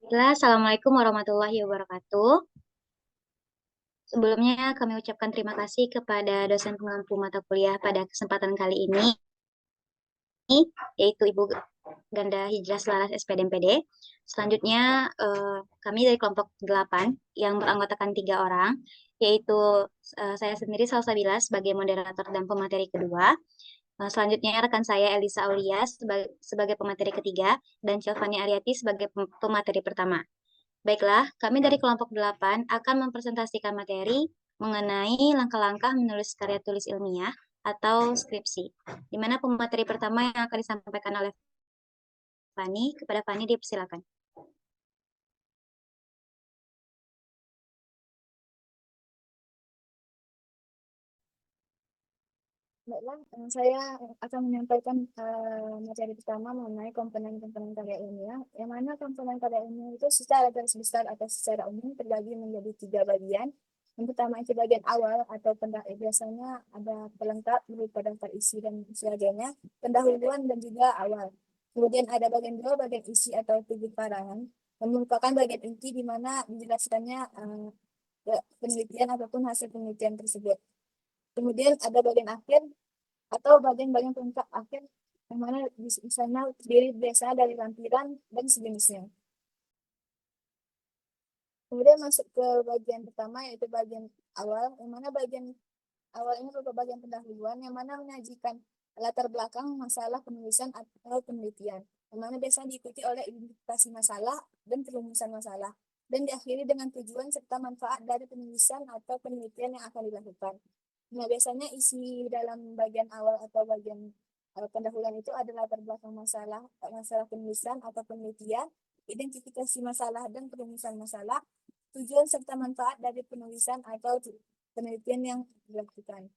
Baiklah, Assalamualaikum warahmatullahi wabarakatuh. Sebelumnya kami ucapkan terima kasih kepada dosen pengampu mata kuliah pada kesempatan kali ini, yaitu Ibu Ganda Hijrah Selaras SPD-MPD. Selanjutnya, kami dari kelompok 8 yang beranggotakan 3 orang, yaitu saya sendiri Salsabila sebagai moderator dan pemateri kedua. Selanjutnya rekan saya Elisa Aulia sebagai pemateri ketiga dan Cialfani Ariati sebagai pemateri pertama. Baiklah, kami dari kelompok 8 akan mempresentasikan materi mengenai langkah-langkah menulis karya tulis ilmiah atau skripsi, di mana pemateri pertama yang akan disampaikan oleh Fani. Kepada Fani dipersilakan. Baiklah, saya akan menyampaikan materi pertama mengenai komponen-komponen karya ilmiah, yang mana komponen karya ilmiah itu secara garis besar atau secara umum terbagi menjadi 3 bagian. Yang pertama itu bagian awal atau biasanya ada pelengkap berupa daftar isi dan sebagainya, pendahuluan dan juga awal. Kemudian ada bagian dua, bagian isi atau tujuh karangan, yang merupakan bagian inti di mana dijelaskannya penelitian ataupun hasil penelitian tersebut. Kemudian ada bagian akhir atau bagian-bagian pelengkap akhir, yang mana misalnya terdiri biasa dari lampiran dan sejenisnya. Kemudian masuk ke bagian pertama, yaitu bagian awal, yang mana bagian awal ini berupa bagian pendahuluan yang mana menyajikan latar belakang masalah penulisan atau penelitian, yang mana biasanya diikuti oleh identifikasi masalah dan perumusan masalah, dan diakhiri dengan tujuan serta manfaat dari penulisan atau penelitian yang akan dilakukan. Nah, biasanya isi dalam bagian awal atau bagian pendahuluan itu adalah latar belakang masalah, masalah penulisan atau penelitian, identifikasi masalah dan perumusan masalah, tujuan serta manfaat dari penulisan atau penelitian yang dilakukan.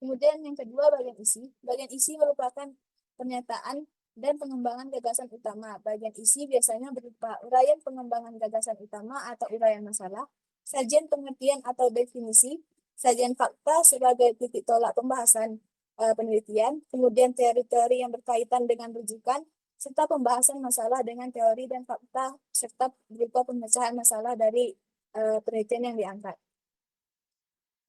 Kemudian yang kedua, bagian isi. Bagian isi merupakan pernyataan dan pengembangan gagasan utama. Bagian isi biasanya berupa uraian pengembangan gagasan utama atau uraian masalah, sajian pengertian atau definisi, sajian fakta sebagai titik tolak pembahasan penelitian, kemudian teori-teori yang berkaitan dengan rujukan, serta pembahasan masalah dengan teori dan fakta, serta berupa pemecahan masalah dari penelitian yang diangkat.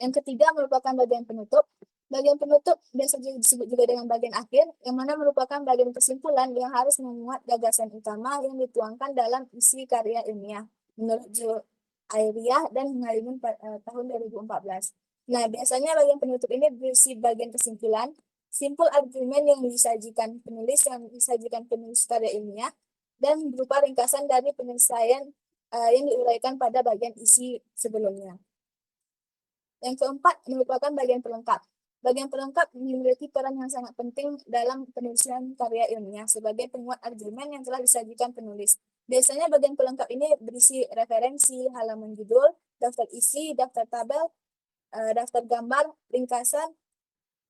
Yang ketiga merupakan bagian penutup. Bagian penutup biasa disebut juga dengan bagian akhir, yang mana merupakan bagian kesimpulan yang harus memuat gagasan utama yang dituangkan dalam isi karya ilmiah menurut Joe Airia dan Ngalimun tahun 2014. Nah, biasanya bagian penutup ini berisi bagian kesimpulan, simpul argumen yang disajikan penulis karya ilmiah, dan berupa ringkasan dari penyelesaian yang diuraikan pada bagian isi sebelumnya. Yang keempat merupakan bagian pelengkap. Bagian pelengkap memiliki peran yang sangat penting dalam penulisan karya ilmiah sebagai penguat argumen yang telah disajikan penulis. Biasanya bagian pelengkap ini berisi referensi, halaman judul, daftar isi, daftar tabel, daftar gambar, ringkasan,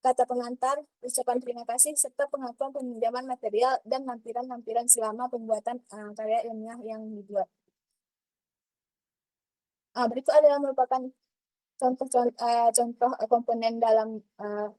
kata pengantar, ucapan terima kasih, serta pengakuan peminjaman material dan lampiran-lampiran selama pembuatan karya ilmiah yang dibuat. Berikut adalah merupakan contoh komponen dalam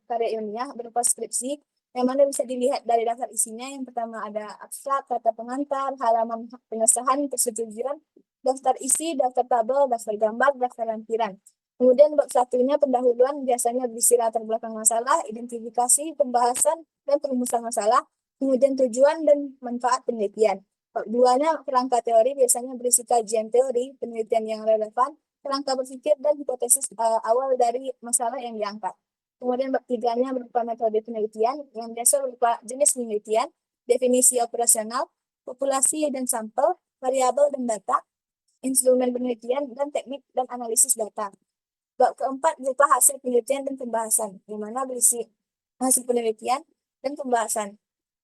karya ilmiah berupa skripsi, yang mana bisa dilihat dari daftar isinya. Yang pertama ada abstrak, kata pengantar, halaman pengesahan, persetujuan, daftar isi, daftar tabel, daftar gambar, daftar lampiran. Kemudian bab satunya pendahuluan biasanya berisi latar belakang masalah, identifikasi, pembahasan, dan perumusan masalah, kemudian tujuan dan manfaat penelitian. Bab duanya kerangka teori biasanya berisi kajian teori, penelitian yang relevan, kerangka berpikir dan hipotesis awal dari masalah yang diangkat. Kemudian bab tiganya berupa metode penelitian yang biasa berupa jenis penelitian, definisi operasional, populasi dan sampel, variabel dan data, instrumen penelitian, dan teknik dan analisis data. Bab keempat berupa hasil penelitian dan pembahasan, di mana berisi hasil penelitian dan pembahasan.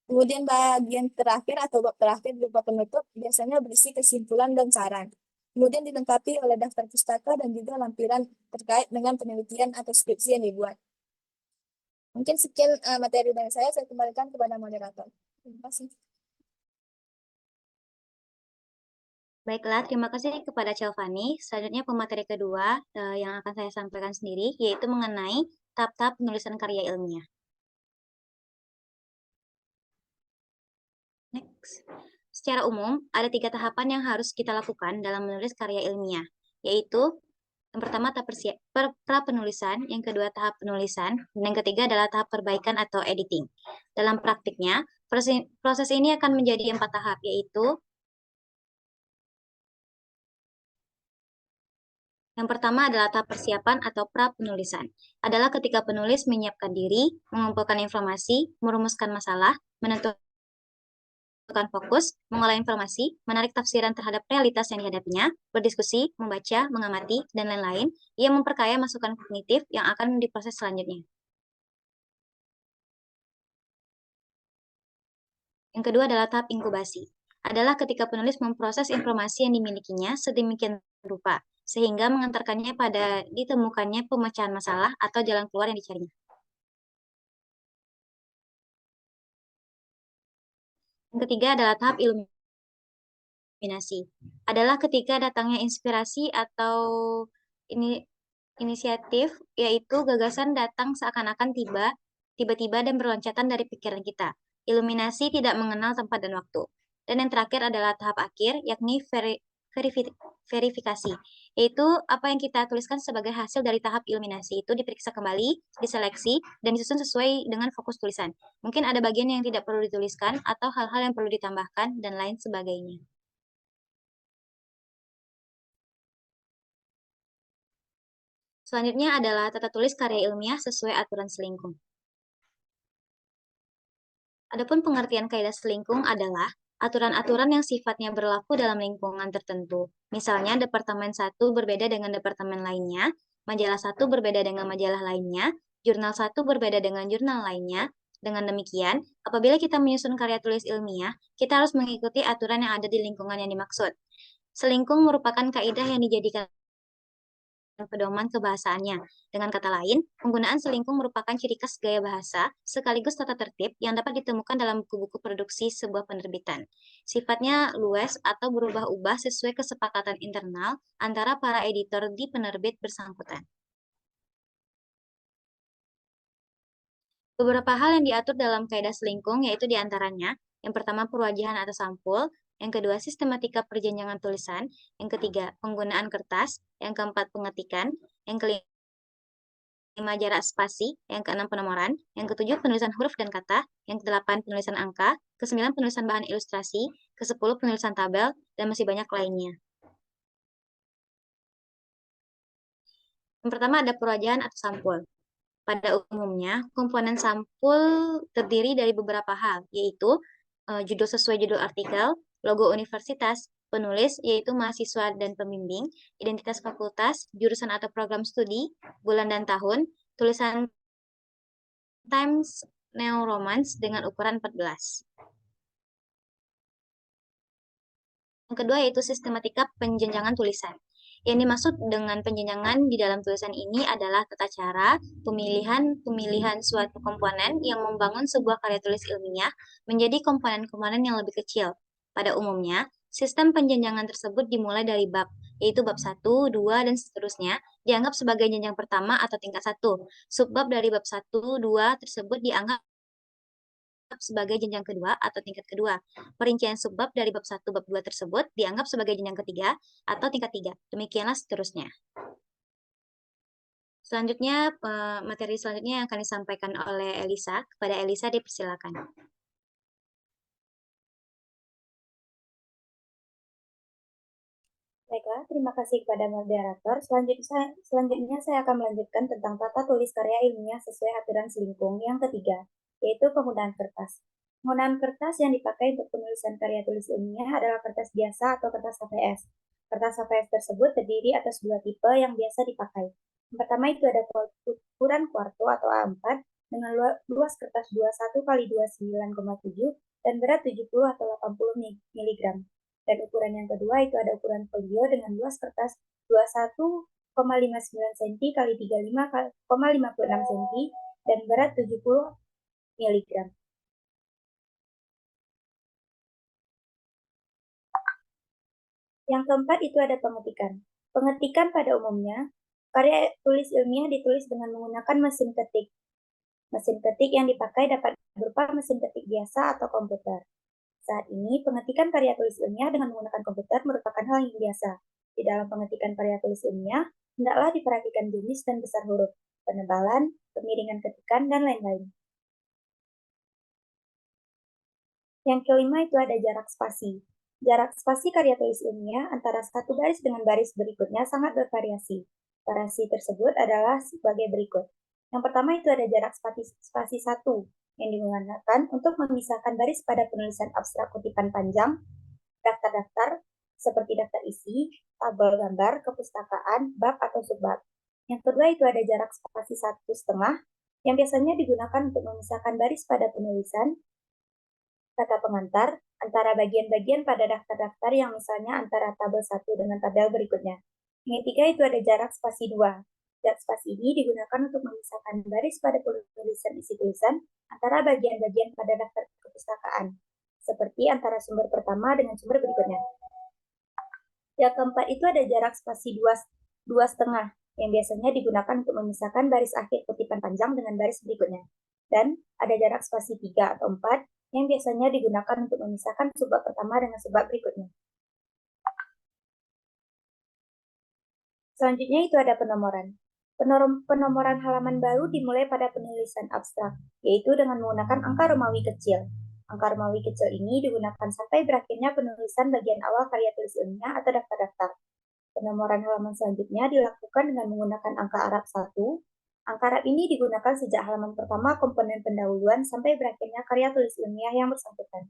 Kemudian bagian terakhir atau bab terakhir berupa penutup biasanya berisi kesimpulan dan saran. Kemudian dilengkapi oleh daftar pustaka dan juga lampiran terkait dengan penelitian atau skripsi yang dibuat. Mungkin sekian materi dari saya kembalikan kepada moderator. Terima kasih. Baiklah, terima kasih kepada Cialfani. Selanjutnya pemateri kedua yang akan saya sampaikan sendiri, yaitu mengenai tahap-tahap penulisan karya ilmiah. Next. Secara umum, ada 3 tahapan yang harus kita lakukan dalam menulis karya ilmiah, yaitu yang pertama tahap pra-penulisan, yang kedua tahap penulisan, dan yang ketiga adalah tahap perbaikan atau editing. Dalam praktiknya, proses ini akan menjadi 4 tahap, yaitu yang pertama adalah tahap persiapan atau pra-penulisan. Adalah ketika penulis menyiapkan diri, mengumpulkan informasi, merumuskan masalah, menentukan fokus, mengolah informasi, menarik tafsiran terhadap realitas yang dihadapinya, berdiskusi, membaca, mengamati, dan lain-lain. Ia memperkaya masukan kognitif yang akan diproses selanjutnya. Yang kedua adalah tahap inkubasi. Adalah ketika penulis memproses informasi yang dimilikinya sedemikian rupa, sehingga mengantarkannya pada ditemukannya pemecahan masalah atau jalan keluar yang dicarinya. Yang ketiga adalah tahap iluminasi. Adalah ketika datangnya inspirasi atau ini inisiatif, yaitu gagasan datang seakan-akan tiba-tiba dan berloncatan dari pikiran kita. Iluminasi tidak mengenal tempat dan waktu. Dan yang terakhir adalah tahap akhir, yakni verifikasi, yaitu apa yang kita tuliskan sebagai hasil dari tahap iluminasi itu diperiksa kembali, diseleksi, dan disusun sesuai dengan fokus tulisan. Mungkin ada bagian yang tidak perlu dituliskan, atau hal-hal yang perlu ditambahkan, dan lain sebagainya. Selanjutnya adalah tata tulis karya ilmiah sesuai aturan selingkung. Adapun pengertian kaidah selingkung adalah aturan-aturan yang sifatnya berlaku dalam lingkungan tertentu. Misalnya, departemen satu berbeda dengan departemen lainnya, majalah satu berbeda dengan majalah lainnya, jurnal satu berbeda dengan jurnal lainnya. Dengan demikian, apabila kita menyusun karya tulis ilmiah, kita harus mengikuti aturan yang ada di lingkungan yang dimaksud. Selingkung merupakan kaidah yang dijadikan pedoman kebahasaannya. Dengan kata lain, penggunaan selingkung merupakan ciri khas gaya bahasa sekaligus tata tertib yang dapat ditemukan dalam buku-buku produksi sebuah penerbitan. Sifatnya luas atau berubah-ubah sesuai kesepakatan internal antara para editor di penerbit bersangkutan. Beberapa hal yang diatur dalam kaidah selingkung yaitu diantaranya, yang pertama perwajahan atau sampul, yang kedua sistematika perjenjangan tulisan, yang ketiga penggunaan kertas, yang keempat pengetikan, yang kelima jarak spasi, yang keenam penomoran, yang ketujuh penulisan huruf dan kata, yang kedelapan penulisan angka, kesembilan penulisan bahan ilustrasi, kesepuluh penulisan tabel, dan masih banyak lainnya. Yang pertama ada perwajahan atau sampul. Pada umumnya, komponen sampul terdiri dari beberapa hal, yaitu judul sesuai judul artikel, logo universitas, penulis, yaitu mahasiswa dan pembimbing, identitas fakultas, jurusan atau program studi, bulan dan tahun, tulisan Times New Romance dengan ukuran 14. Yang kedua yaitu sistematika penjenjangan tulisan. Yang dimaksud dengan penjenjangan di dalam tulisan ini adalah tata cara pemilihan suatu komponen yang membangun sebuah karya tulis ilmiah menjadi komponen-komponen yang lebih kecil. Pada umumnya, sistem penjenjangan tersebut dimulai dari bab, yaitu bab 1, 2, dan seterusnya, dianggap sebagai jenjang pertama atau tingkat 1. Subbab dari bab 1, 2 tersebut dianggap sebagai jenjang kedua atau tingkat kedua. Perincian subbab dari bab 1 bab 2 tersebut dianggap sebagai jenjang ketiga atau tingkat 3. Demikianlah seterusnya. Selanjutnya, materi selanjutnya yang akan disampaikan oleh Elisa. Kepada Elisa dipersilakan. Baiklah, terima kasih kepada moderator. Selanjutnya saya akan melanjutkan tentang tata tulis karya ilmiah sesuai aturan selingkung yang ketiga, yaitu penggunaan kertas. Penggunaan kertas yang dipakai untuk penulisan karya tulis ilmiah adalah kertas biasa atau kertas HVS. Kertas HVS tersebut terdiri atas dua tipe yang biasa dipakai. Yang pertama itu ada ukuran kuarto atau A4 dengan luas kertas 21 kali 29,7 dan berat 70 atau 80 mg. Dan ukuran yang kedua itu ada ukuran folio dengan luas kertas 21,59 cm kali 35,56 cm dan berat 70 mg. Yang keempat itu ada pengetikan. Pengetikan pada umumnya, karya tulis ilmiah ditulis dengan menggunakan mesin ketik. Mesin ketik yang dipakai dapat berupa mesin ketik biasa atau komputer. Saat ini, pengetikan karya tulis ilmiah dengan menggunakan komputer merupakan hal yang biasa. Di dalam pengetikan karya tulis ilmiah, hendaklah diperhatikan jenis dan besar huruf, penebalan, kemiringan ketikan, dan lain-lain. Yang kelima itu ada jarak spasi. Jarak spasi karya tulis ilmiah antara satu baris dengan baris berikutnya sangat bervariasi. Variasi tersebut adalah sebagai berikut. Yang pertama itu ada jarak spasi 1 yang digunakan untuk memisahkan baris pada penulisan abstrak kutipan panjang, daftar-daftar seperti daftar isi, tabel gambar, kepustakaan, bab atau subbab. Yang kedua itu ada jarak spasi 1,5 yang biasanya digunakan untuk memisahkan baris pada penulisan kata pengantar antara bagian-bagian pada daftar-daftar yang misalnya antara tabel 1 dengan tabel berikutnya. Yang ketiga itu ada jarak spasi 2. Jarak spasi ini digunakan untuk memisahkan baris pada penulisan isi tulisan antara bagian-bagian pada daftar kepustakaan, seperti antara sumber pertama dengan sumber berikutnya. Yang keempat itu ada jarak spasi 2,5 yang biasanya digunakan untuk memisahkan baris akhir kutipan panjang dengan baris berikutnya. Dan ada jarak spasi 3 atau 4 yang biasanya digunakan untuk memisahkan subbab pertama dengan subbab berikutnya. Selanjutnya itu ada penomoran. Penomoran halaman baru dimulai pada penulisan abstrak, yaitu dengan menggunakan angka Romawi kecil. Angka Romawi kecil ini digunakan sampai berakhirnya penulisan bagian awal karya tulis ilmiah atau daftar-daftar. Penomoran halaman selanjutnya dilakukan dengan menggunakan angka Arab 1. Angka Arab ini digunakan sejak halaman pertama komponen pendahuluan sampai berakhirnya karya tulis ilmiah yang bersangkutan.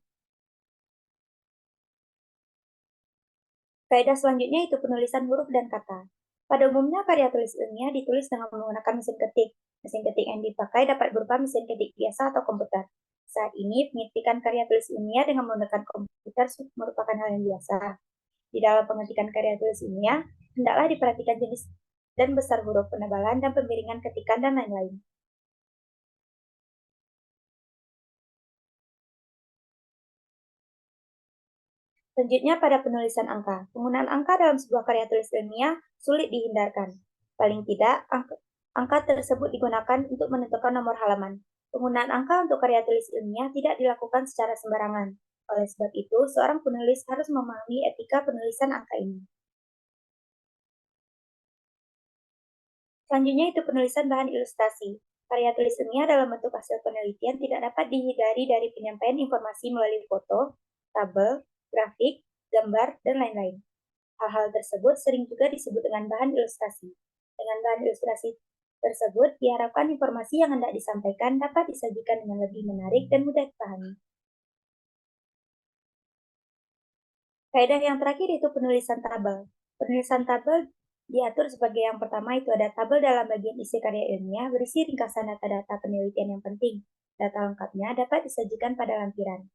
Kaidah selanjutnya itu penulisan huruf dan kata. Pada umumnya karya tulis ilmiah ditulis dengan menggunakan mesin ketik. Mesin ketik yang dipakai dapat berupa mesin ketik biasa atau komputer. Saat ini, pengetikan karya tulis ilmiah dengan menggunakan komputer merupakan hal yang biasa. Di dalam pengetikan karya tulis ilmiah, hendaklah diperhatikan jenis dan besar huruf, penebalan, dan pemiringan ketikan, dan lain-lain. Selanjutnya pada penulisan angka. Penggunaan angka dalam sebuah karya tulis ilmiah sulit dihindarkan. Paling tidak, angka tersebut digunakan untuk menentukan nomor halaman. Penggunaan angka untuk karya tulis ilmiah tidak dilakukan secara sembarangan. Oleh sebab itu, seorang penulis harus memahami etika penulisan angka ini. Selanjutnya itu penulisan bahan ilustrasi. Karya tulis ilmiah dalam bentuk hasil penelitian tidak dapat dihindari dari penyampaian informasi melalui foto, tabel, grafik, gambar, dan lain-lain. Hal-hal tersebut sering juga disebut dengan bahan ilustrasi. Dengan bahan ilustrasi tersebut, diharapkan informasi yang hendak disampaikan dapat disajikan dengan lebih menarik dan mudah dipahami. Kaidah yang terakhir itu penulisan tabel. Penulisan tabel diatur sebagai yang pertama itu ada tabel dalam bagian isi karya ilmiah berisi ringkasan data-data penelitian yang penting. Data lengkapnya dapat disajikan pada lampiran.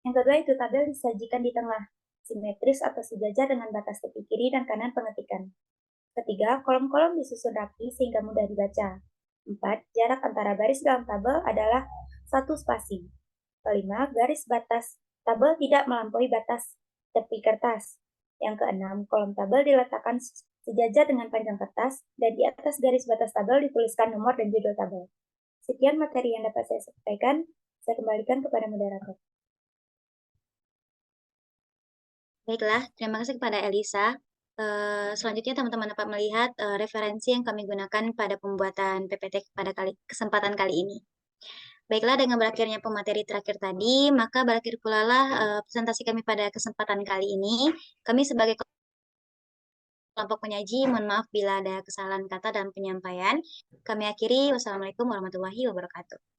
Yang kedua itu tabel disajikan di tengah, simetris atau sejajar dengan batas tepi kiri dan kanan pengetikan. Ketiga, kolom-kolom disusun rapi sehingga mudah dibaca. 4. Jarak antara baris dalam tabel adalah 1 spasi. Kelima, garis batas tabel tidak melampaui batas tepi kertas. Yang keenam, kolom tabel diletakkan sejajar dengan panjang kertas, dan di atas garis batas tabel dituliskan nomor dan judul tabel. Sekian materi yang dapat saya sampaikan. Saya kembalikan kepada moderator. Baiklah, terima kasih kepada Elisa. Selanjutnya teman-teman dapat melihat referensi yang kami gunakan pada pembuatan PPT pada kesempatan kali ini. Baiklah, dengan berakhirnya pemateri terakhir tadi, maka berakhir pula lah presentasi kami pada kesempatan kali ini. Kami sebagai kelompok penyaji, mohon maaf bila ada kesalahan kata dalam penyampaian. Kami akhiri, wassalamualaikum warahmatullahi wabarakatuh.